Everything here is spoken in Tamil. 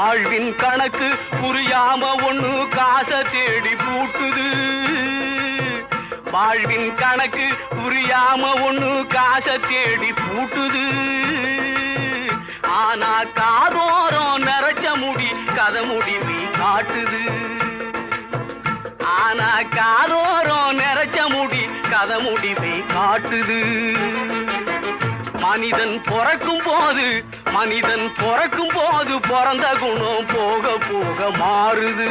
வாழ்வின் கணக்கு புரியாம ஒண்ணு காசை தேடி பூட்டுது. வாழ்வின் கணக்கு புரியாம ஒண்ணு காசை தேடி பூட்டுது. ஆனா காதோரம் நிறைச்ச முடி கதை முடிவை காட்டுது. ஆனா காதோரம் நிறைச்ச முடி கதை முடிவை காட்டுது. மனிதன் பிறக்கும் போது பிறந்த குணம் போக போக மாறுது.